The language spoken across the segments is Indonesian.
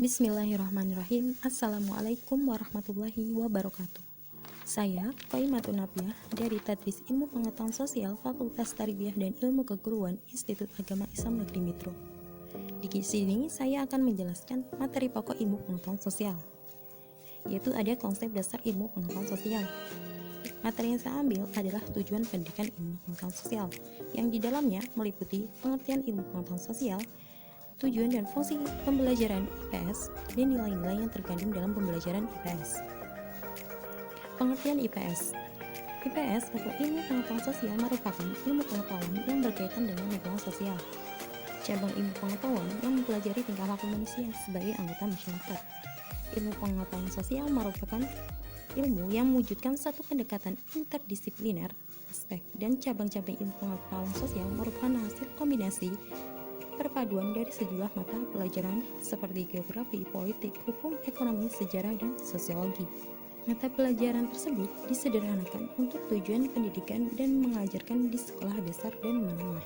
Bismillahirrahmanirrahim. Assalamualaikum warahmatullahi wabarakatuh. Saya Qaimatun Nabiah dari Tadris Ilmu Pengetahuan Sosial Fakultas Tarbiyah dan Ilmu Keguruan Institut Agama Islam Negeri Mitro. Di sini saya akan menjelaskan materi pokok ilmu pengetahuan sosial, yaitu ada konsep dasar ilmu pengetahuan sosial. Materi yang saya ambil adalah tujuan pendidikan ilmu pengetahuan sosial, yang di dalamnya meliputi pengertian ilmu pengetahuan sosial, tujuan dan fungsi pembelajaran IPS, dan nilai-nilai yang terkandung dalam pembelajaran IPS. Pengertian IPS. IPS atau ilmu pengetahuan sosial merupakan ilmu pengetahuan yang berkaitan dengan lingkungan sosial. Cabang ilmu pengetahuan yang mempelajari tingkah laku manusia sebagai anggota masyarakat. Ilmu pengetahuan sosial merupakan ilmu yang mewujudkan satu pendekatan interdisipliner aspek, dan cabang-cabang ilmu pengetahuan sosial merupakan hasil kombinasi perpaduan dari sejumlah mata pelajaran seperti geografi, politik, hukum, ekonomi, sejarah, dan sosiologi. Mata pelajaran tersebut disederhanakan untuk tujuan pendidikan dan mengajarkan di sekolah dasar dan menengah,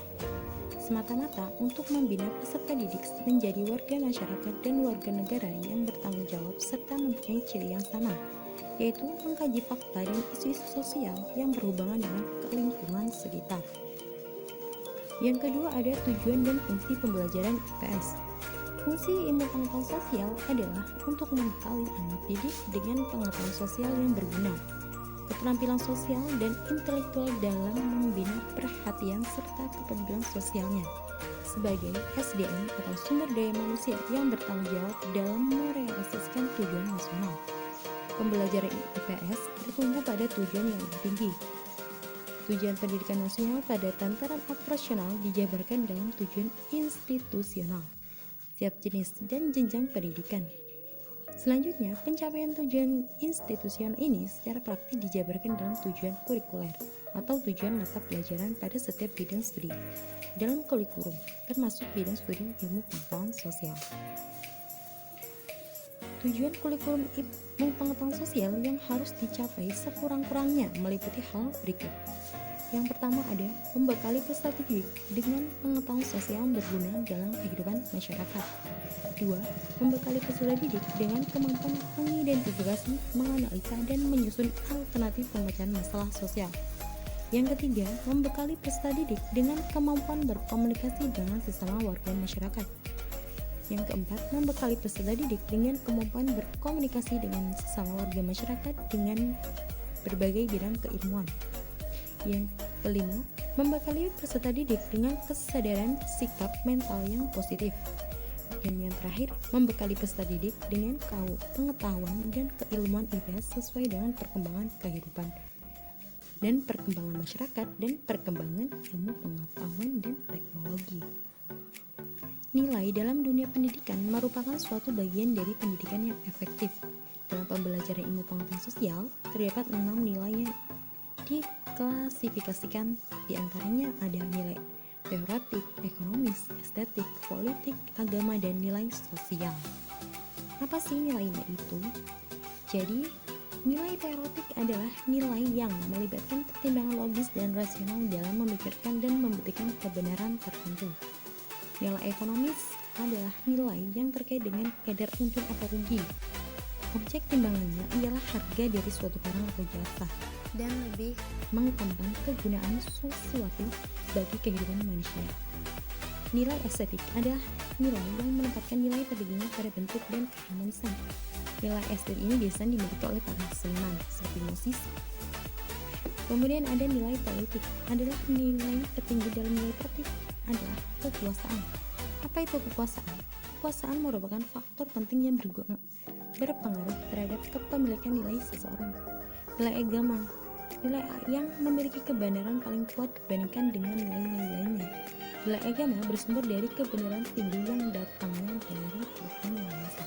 semata-mata untuk membina peserta didik menjadi warga masyarakat dan warga negara yang bertanggung jawab serta mempunyai ciri yang sama, yaitu mengkaji fakta dan isu-isu sosial yang berhubungan dengan lingkungan sekitar. Yang kedua, ada tujuan dan fungsi pembelajaran IPS. Fungsi ilmu pengetahuan sosial adalah untuk membekali anak didik dengan pengetahuan sosial yang berguna, keterampilan sosial dan intelektual dalam membina perhatian serta kepedulian sosialnya sebagai SDM atau sumber daya manusia yang bertanggung jawab dalam merealisasikan tujuan nasional. Pembelajaran IPS bertumbuh pada tujuan yang lebih tinggi. Tujuan pendidikan nasional pada tataran operasional dijabarkan dalam tujuan institusional, setiap jenis dan jenjang pendidikan. Selanjutnya, pencapaian tujuan institusional ini secara praktik dijabarkan dalam tujuan kurikuler atau tujuan mata pelajaran pada setiap bidang studi dalam kurikulum, termasuk bidang studi ilmu pengetahuan sosial. Tujuan kurikulum ilmu pengetahuan sosial yang harus dicapai sekurang-kurangnya meliputi hal berikut. Yang pertama ada membekali peserta didik dengan pengetahuan sosial yang berguna dalam kehidupan masyarakat. Dua, membekali peserta didik dengan kemampuan mengidentifikasi, menganalisa, dan menyusun alternatif pemecahan masalah sosial. Yang ketiga, membekali peserta didik dengan kemampuan berkomunikasi dengan sesama warga masyarakat. Yang keempat, membekali peserta didik dengan kemampuan berkomunikasi dengan sesama warga masyarakat dengan berbagai bidang keilmuan. Yang kelima, membekali peserta didik dengan kesadaran sikap mental yang positif. Dan yang terakhir, membekali peserta didik dengan pengetahuan dan keilmuan IPS sesuai dengan perkembangan kehidupan dan perkembangan masyarakat dan perkembangan ilmu pengetahuan dan teknologi. Nilai dalam dunia pendidikan merupakan suatu bagian dari pendidikan yang efektif. Dalam pembelajaran ilmu pengetahuan sosial, terdapat 6 nilai yang diklasifikasikan, diantaranya ada nilai teoretik, ekonomis, estetik, politik, agama, dan nilai sosial. Apa sih nilai-nilai itu? Jadi, nilai teoretik adalah nilai yang melibatkan pertimbangan logis dan rasional dalam memikirkan dan membuktikan kebenaran tertentu. Nilai ekonomis adalah nilai yang terkait dengan kadar untung atau rugi. Objek timbangannya ialah harga dari suatu barang atau jasa, dan lebih mengutamakan kegunaan sesuatu bagi kehidupan manusia. Nilai estetik adalah nilai yang menempatkan nilai tertingginya pada bentuk dan keharmonisan. Nilai estetik ini biasanya dimiliki oleh para seniman seperti musisi. Kemudian ada nilai politik, adalah nilai tertinggi dalam nilai politik adalah kekuasaan. Apa itu kekuasaan? Kekuasaan merupakan faktor penting yang berpengaruh terhadap kepemilikan nilai seseorang. Nilai agama, nilai yang memiliki kebenaran paling kuat dibandingkan dengan nilai-nilai lainnya. Nilai agama bersumber dari kebenaran tinggi yang datangnya dari Tuhan Yang Maha Esa.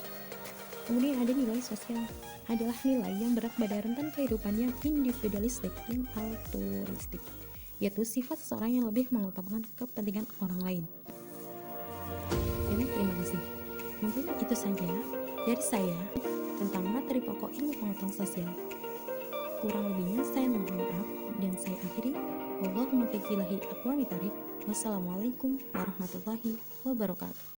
Kemudian ada nilai sosial, adalah nilai yang berat pada rentan kehidupan yang individualistik dan altruistik, yaitu sifat seseorang yang lebih mengutamakan kepentingan orang lain. Jadi terima kasih. Mungkin itu saja dari saya tentang materi pokok ilmu pengetahuan sosial. Kurang lebihnya saya mohon maaf dan saya akhiri. Wallahumma fiqh billahi aqwamit thariq. Wassalamualaikum warahmatullahi wabarakatuh.